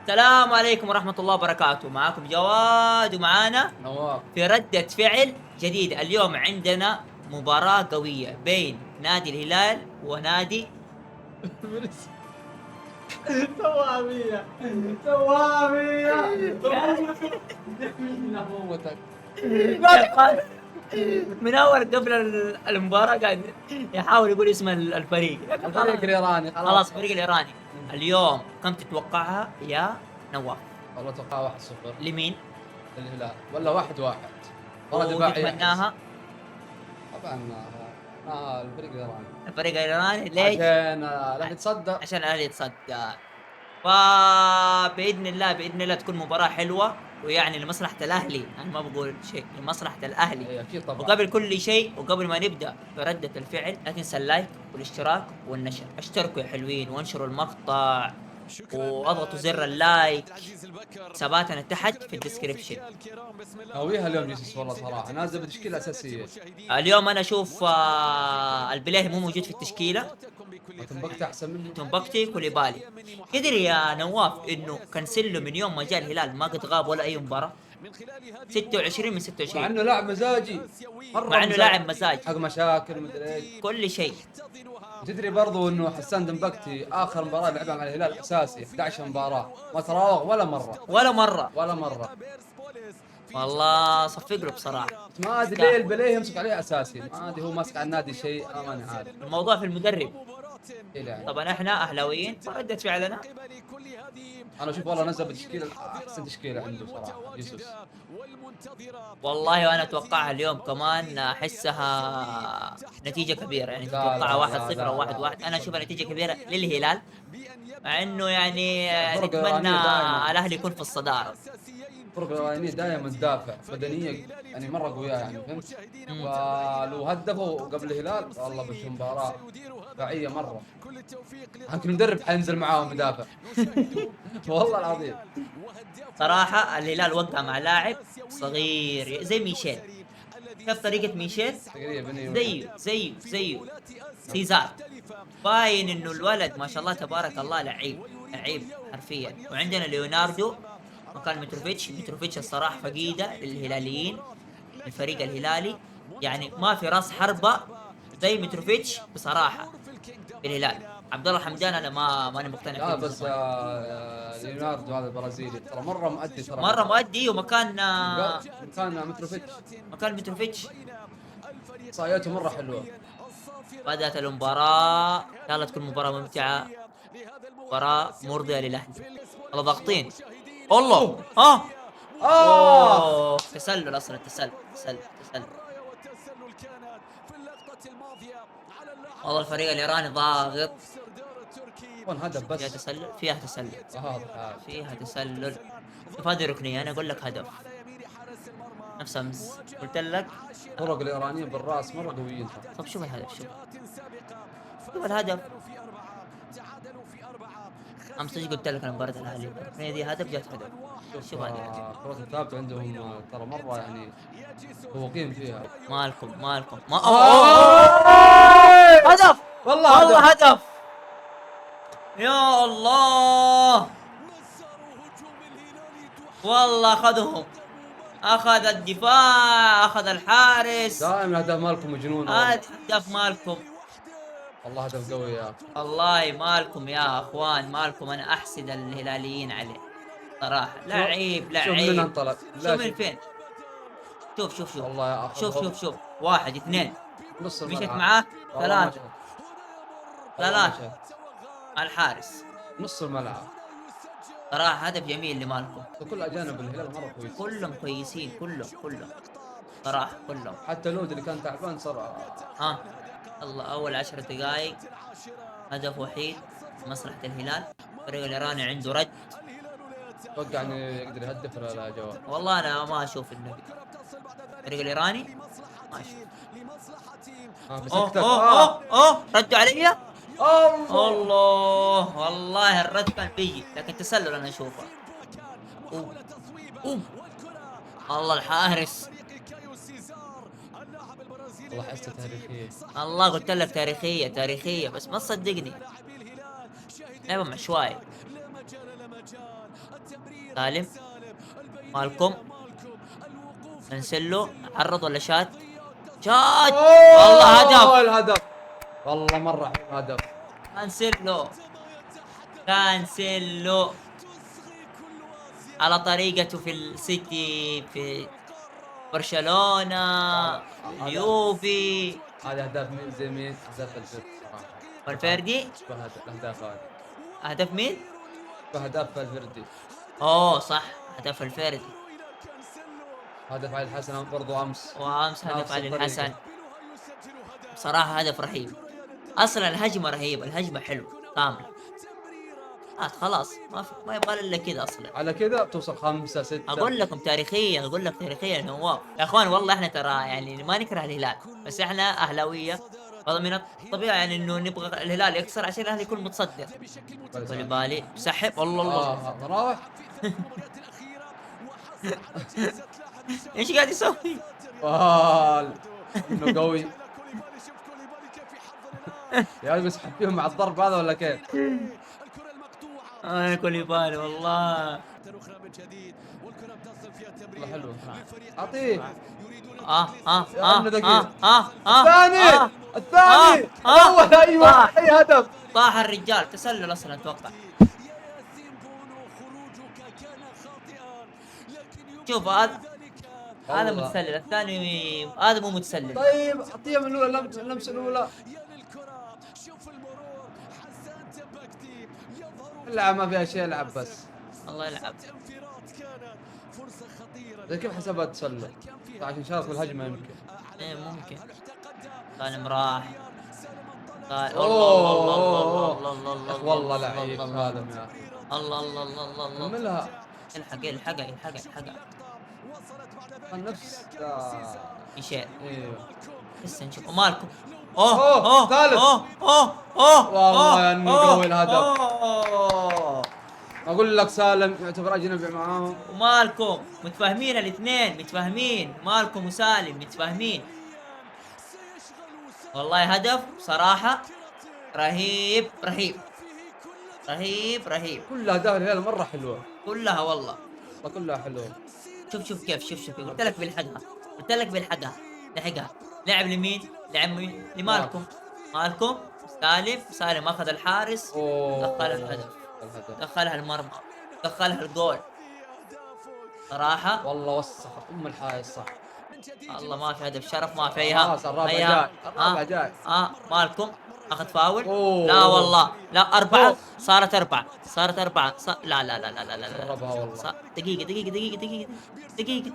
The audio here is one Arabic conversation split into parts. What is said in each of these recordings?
السلام عليكم ورحمة الله وبركاته. معاكم جواد ومعانا نواف. في ردة فعل جديدة. اليوم عندنا مباراة قوية بين نادي الهلال ونادي توامية توامية موتك. من أول قبل المباراة قاعد يحاول يقول اسم الفريق. الفريق الإيراني خلاص الفريق الإيراني. اليوم كم تتوقعها يا نواف؟ والله أتوقع 1-0 لمين؟ للهلال ولا 1-1. مباراة دفاعية وتتمناها طبعا. الفريق الإيراني الفريق الإيراني ليش؟ عشان لا نتصدى. عشان الاهلي يتصدى. فباذن الله باذن الله تكون مباراه حلوه، ويعني لمصلحه الاهلي. انا ما بقول شيء، لمصلحه الاهلي. أي أكيد طبعا. وقبل كل شيء وقبل ما نبدا برده الفعل، لا تنسى اللايك والاشتراك والنشر. اشتركوا يا حلوين وانشروا المقطع واضغطوا زر اللايك. حساباتنا تحت في الديسكريبشن. ناويها اليوم جيسوس والله صراحة نازل بتشكيلة أساسية. اليوم انا اشوف البلاهي مو موجود في التشكيله. تنبكت أحسن منه. تومبكتي كوليبالي. تدري يا نواف انه كانسيلو من يوم ما جاء الهلال ما قد غاب ولا اي مباراه. 26 من مع 26. إنه لاعب مزاجي مرة مع انه لاعب مزاج حق مشاكل ومدري إيش. كل شيء. تدري برضو انه حسان دمبكتي اخر مباراه لعبها مع الهلال اساسي 11 مباراه ما تراوغ ولا مره ولا مره. ولا مره. والله صفق له بصراحه. ما ادري ليه البليه يمسك عليه اساسي، ما ادري هو ماسك على النادي شيء ماني عارف. الموضوع في المدرب. إيه يعني. طبعا احنا اهلاويين فردة فعلنا. انا اشوف والله نزل بتشكيله احسن تشكيله عنده صراحه جيسوس. والله وانا اتوقعها اليوم كمان احسها نتيجه كبيره، يعني لا اتوقعها لا 1-0 لا او لا 1-1. انا اشوفها نتيجه كبيره للهلال، مع انه يعني الفرق نتمنى الإيرانية دائما الاهلي يكون في الصداره. الفرق الايرانيه دائما تدافع بدنيه يعني مره قويه يعني فهمت. مم. ولو هدفوا قبل الهلال والله بتكون مباراه دفاعيه مره. يمكن المدرب حينزل معاهم يدافع. والله العظيم. صراحة الهلال وقع مع لاعب صغير زي ميشيل. شاف طريقة ميشيل؟ تقريبا زيه سيزار. باين انه الولد ما شاء الله تبارك الله لعيب لعيب حرفيا. وعندنا ليوناردو مكان متروفيتش الصراحة فقيدة للهلاليين. الفريق الهلالي يعني ما في راس حربة زي متروفيتش بصراحة في الهلال. عبد الله حمدان انا ماني مقتنع فيه لا من بس زمان. ليوناردو هذا البرازيلي ترى مره مؤدي ترى. مرة مؤدي ومكان كان متروفيتش مكان متروفيتش. صايته مره حلوه. بدأت المباراة، ان شاء الله تكون مباراة ممتعة، مباراة مرضية للأهلي. الله ضاغطين. الله اوه تسلل اصلا. تسلل. والله الفريق الإيراني ضاغط. وين هدف بس. فيها تسلل فيها تسلل. شوف هذه ركنية، انا اقول لك هدف. نفس امس قلت لك. الفرق الايرانيه بالراس مره قويين ترى. طب شوف الهدف. شوف الهدف. امس ايش قلت لك؟ انا مباراة الاهلي الركنية دي هدف، جت هدف. شوف هذه الكرات الثابته عندهم ترى مره يعني فوقين فيها. مالكم ما هدف. والله هدف. يا الله والله اخذ الدفاع، اخذ الحارس. دائما هدف مالكم مجنون. هذا هدف مالكم. والله هدف قوي يا اخي. والله مالكم يا اخوان، مالكم. انا احسد الهلاليين عليه صراحه. لعيب شوف من لعيب. انطلق. شوف من فين. شوف والله يا اخي شوف 1 2 نص مشت الملعب. معاه. والله 3 الحارس. نص الملعب. صراحه هدف جميل لمالكم. كل اجانب الهلال مره كويس. كلهم كويسين كلهم صراحه كلهم. حتى لود اللي كان تعبان صار. الله اول 10 دقائق هدف وحيد مصلحة الهلال. الفريق الايراني عنده رد. اتوقع انه يقدر يهدف ولا لا جواب. والله انا ما اشوف انه الفريق الايراني ما اشوف. اوه ردوا علي. الله والله الرد كان بيجي، لكن تسلل انا اشوفه. الله الحارس. والله حسه تاريخيه. الله قلت لك تاريخية بس ما تصدقني. لعبة مع شوي. سالم، مالكم، انسلو، عرض ولا شات؟ شات. والله هدف. الهدف والله مرة حلو هدف. كانسيلو، كانسيلو على طريقته في السيتي، في برشلونة، لا هذا اليوفي اهداف مين زي مين؟ اهداف الفرد صراحة. والفيردي. الاهداف هذه هدف مين؟ اهداف الفردي. اوه صح، هدف الفيردي. هدف علي الحسن برضو امس وامس هدف نفس علي الحسن. الطريقة. بصراحة هدف رهيب. اصلا الهجمة رهيبة، الهجمة حلوة كاملة. خلاص ما يبغى الا كذا اصلا. على كذا بتوصل 5-6. اقول لكم تاريخيا، اقول لك تاريخيا نواف يا اخوان، والله احنا ترى يعني ما نكره الهلال، بس احنا اهلاويه، من الطبيعي يعني انه نبغى الهلال يكسر عشان الاهلي يكون متصدر. كوليبالي سحب، الله الله راح ايش قاعد يسوي؟ انه قوي. يا ولد بيسحب فيهم مع الضرب هذا ولا كيف؟ كوليبالي والله. والله حلو. اعطيه. يا انه دقيق. الثاني الثاني الاول. ايوه اي هدف. طاح الرجال، تسلل اصلا اتوقع. شوف هذا متسلل، الثاني هذا مو متسلل. طيب اعطيها من الاولى، اللمسه الاولى. العب ما فيها شيء، العب بس. الله يلعب. زي كيف حسبها تسلل؟ عشان شارك بالهجمه يمكن. ايه ممكن. سالم راح. الله الله الله الله والله لعيب سالم يا اخي. الله الله الله الله الله. كملها. الحقها. نفس يشيل. ايوه لسه نشوف مالكم. ثالث. والله انه قوي الهدف. اقول لك سالم يعتبر اجنبي معاهم. ومالكم متفاهمين الاثنين، متفاهمين مالكم وسالم متفاهمين. والله هدف صراحة رهيب. كل اهداف الهلال مره حلوه كلها والله. كلها حلوه. شوف كيف قلت لك بالحقها. لحقها. لعب لمين؟ لعب لمالكم. مالكم سالم اخذ الحارس، دخلها الهدف، دخلها المرمى، دخلها الجول. صراحة والله وسخ الحارس صح. الله ما في هدف شرف، ما فيها. الرابع جاي. مالكم اخذ فاول. لا والله لا، 4 صارت 4 لا لا لا لا لا لا قربها والله. دقيقة.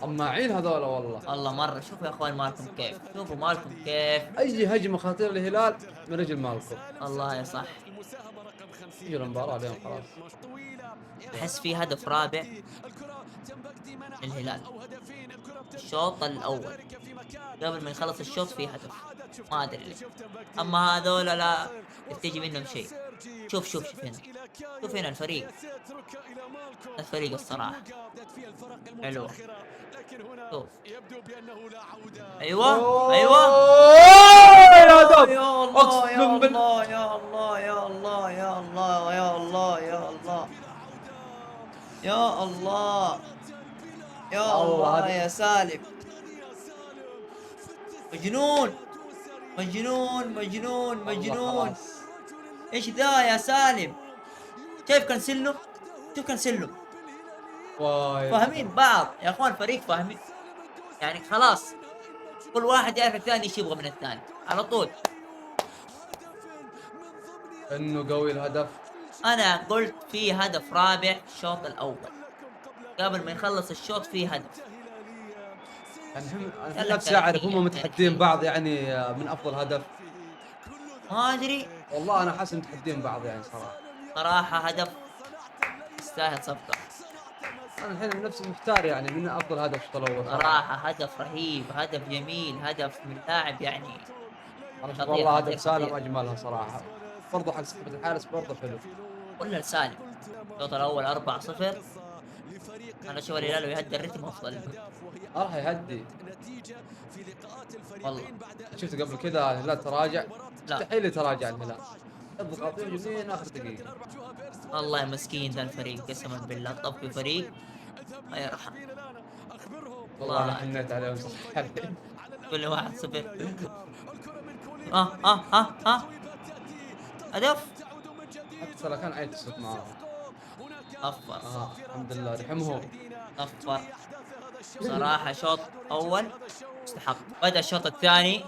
طماعين هذول والله مرة. شوفوا يا اخوان مالكم كيف. اي هجمه خطيره للهلال من رجل مالكم. الله يا صح. يجي المباراه اليوم خلاص. احس في هدف رابع للهلال الشوط الاول، قبل ما يخلص الشوط في هدف ما ادري ليه. اما هذول لا تجي منهم شيء. شوف هنا الفريق الصراحه حلو. ايوه يا هدف. اقسم بالله يا الله يا سالم. مجنون. ايش ذا يا سالم؟ كيف كنسله؟ شوف كنسله. فاهمين بعض يا اخوان، فريق فاهمين يعني خلاص، كل واحد يعرف الثاني ايش يبغى من الثاني على طول. انه قوي الهدف. انا قلت في هدف رابع الشوط الاول، قبل ما يخلص الشوط في هدف. يعني نفسي اعرف هم متحدين بعض يعني من افضل هدف. ما ادري والله انا حاسس متحدين بعض يعني صراحة هدف يستاهل صفقة. انا الحين نفسي محتار يعني من افضل هدف الشوط الاول صراحة هدف رهيب، هدف جميل، هدف من لاعب يعني. انا والله هدف سالم اجملها صراحة. برضه حق صفقة الحارس برضه حلو. ولا لسالم الشوط الاول 4-0. انا اشوف الهلال يهدي الرتم افضل. راح يهدي والله. شفت قبل كذا الهلال تراجع. لا مستحيل يتراجع الهلال. اضغط يمين اخر دقيقة. والله مسكين ذا الفريق قسما بالله، طب في فريق ما يرحم. والله انا والله حنيت عليهم صراحة. كل 1-0. هدف. حتى لو كان عيد تصوت معاهم. أفر الحمد لله رحمهم. أفر صراحة. شوط أول مستحق. بدأ الشوط الثاني،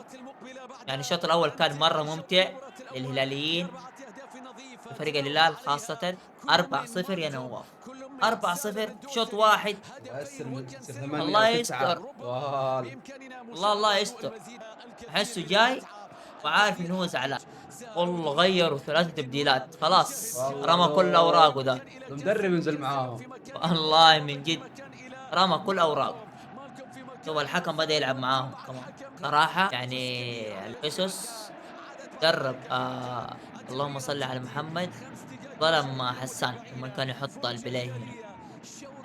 يعني الشوط الأول كان مرة ممتع للهلاليين، فريق الهلال خاصة. 4-0 يا نواف، 4-0 شوط واحد. يصير 8 الله و9. يستر، الله يستر. أحسه جاي وعارف إنه هو زعلان. والله غيروا 3 تبديلات، خلاص والله رمى كل أوراقه ده. المدرب ينزل معاهم. والله من جد رمى كل أوراقه. شوف الحكم بدأ يلعب معاهم كمان صراحة. يعني القصص درب اللهم صل على محمد. ظلم حسان لما كان يحط البلاي هنا.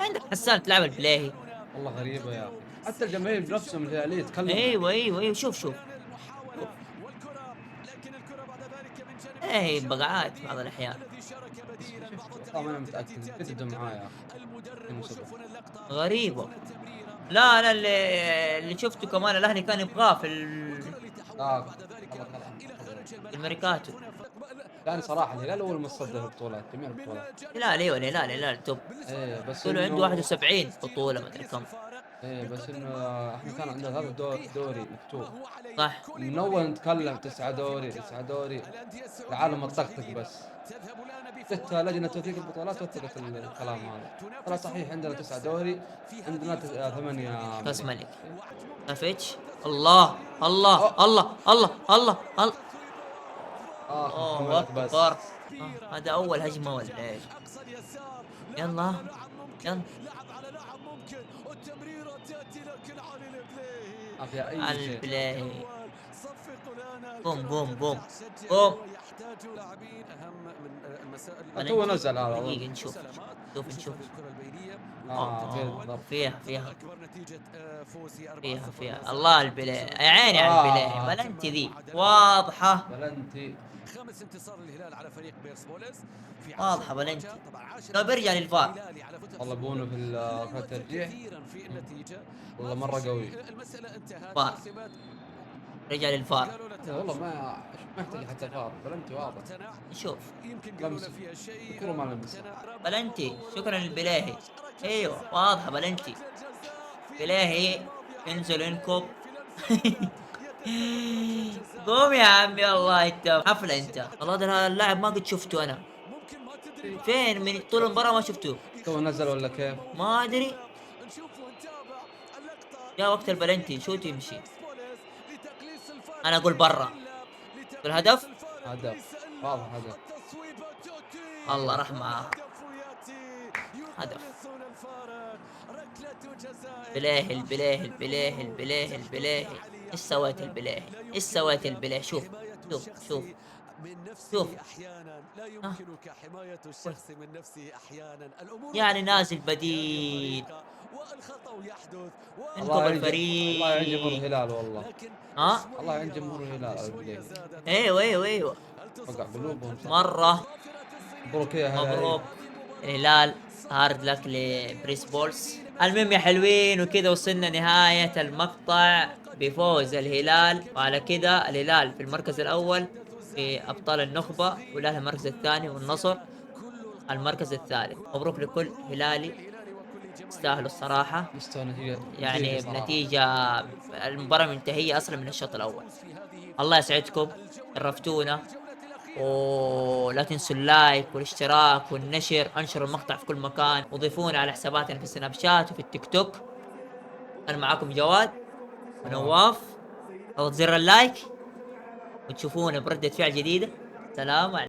عندك حسان تلعب البلاي. والله غريبة يا اخي، حتى الجماهير بنفسهم الهلالية يتكلموا. ايوه شوف ايه بقعات بعض الاحيان. والله ما انا متأكد، كذبوا معايا يا اخي. 2007. غريبة. لا انا اللي شفته كمان الاهلي كان يبغاه في اه خلاص. الميركاتو. يعني صراحة الهلال هو المتصدر البطولات، جميع البطولات. الهلال توب. ايه بس يقولوا عنده انه 71 بطولة ما ادري كم. ايه بس انه احنا كان عندنا هذا دوري مفتوح. صح. من اول نتكلم 9 دوري العالم الطقطق بس. حتى لجنة توثيق البطولات وثقت الكلام هذا. ترى صحيح عندنا 9 دوري، عندنا 8. كاس ملك. نافيتش. الله الله أوه. الله الله الله الله. الله كملت بس. اكبر. هذا اول هجمة ولا ايش؟ يلا يلا ما فيها اي شيء. البلاي. بوم بوم بوم بوم. تو نزل هذا دقيقة اظن. نشوف. بالضبط. فيها الله البلاي. يا عيني على البلاي. بلنتي ذي واضحة. بلنتي. واضحة بلنتي. لو بيرجع للفار. والله بونو في الترجيح والله مرة قوي. فار. رجع للفار. والله ما يحتاج حتى فار، بلنتي واضح. نشوف. لمس الكرة ما لمسها. بلنتي. شكرا للبلاهي. ايوه واضحة بلنتي. بلاهي انزل انكب. قوم يا عمي والله انت حفلة انت. والله ده اللاعب ما قد شفته انا. فين من طول المباراة ما شفته. تو نزل ولا كيف؟ ما ادري. جاء وقت البلنتي شو تمشي. انا اقول برا. الهدف هدف واضح هدف. الله راح معاه. هدف. بلاهي البلاهي البلاهي البلاهي البلاهي. ايش سويت البلاهي؟ ايش سويت البلاهي؟ شوف شوف يعني نازل بديل. انكم الفريق. الله يعين جمهور الهلال والله. الله يعين جمهور الهلال على البلاي. ايوه وقع قلوبهم مرة. مبروك يا هلال. مبروك الهلال. هارد لك لبريس بولس. المهم يا حلوين وكذا وصلنا نهاية المقطع بفوز الهلال، وعلى كذا الهلال في المركز الأول في أبطال النخبة، والأهلي المركز الثاني، والنصر المركز الثالث. مبروك لكل هلالي، يستاهلوا الصراحة. مستوى نتيجة يعني صراحة. بنتيجة المباراة منتهية أصلا من الشوط الأول. الله يسعدكم، شرفتونا. ولا تنسوا اللايك والاشتراك والنشر. انشروا المقطع في كل مكان، وضيفونا على حساباتنا في السناب شات وفي التيك توك. انا معاكم جواد ونواف. اضغط زر اللايك وتشوفونا بردة فعل جديدة. سلام عليكم.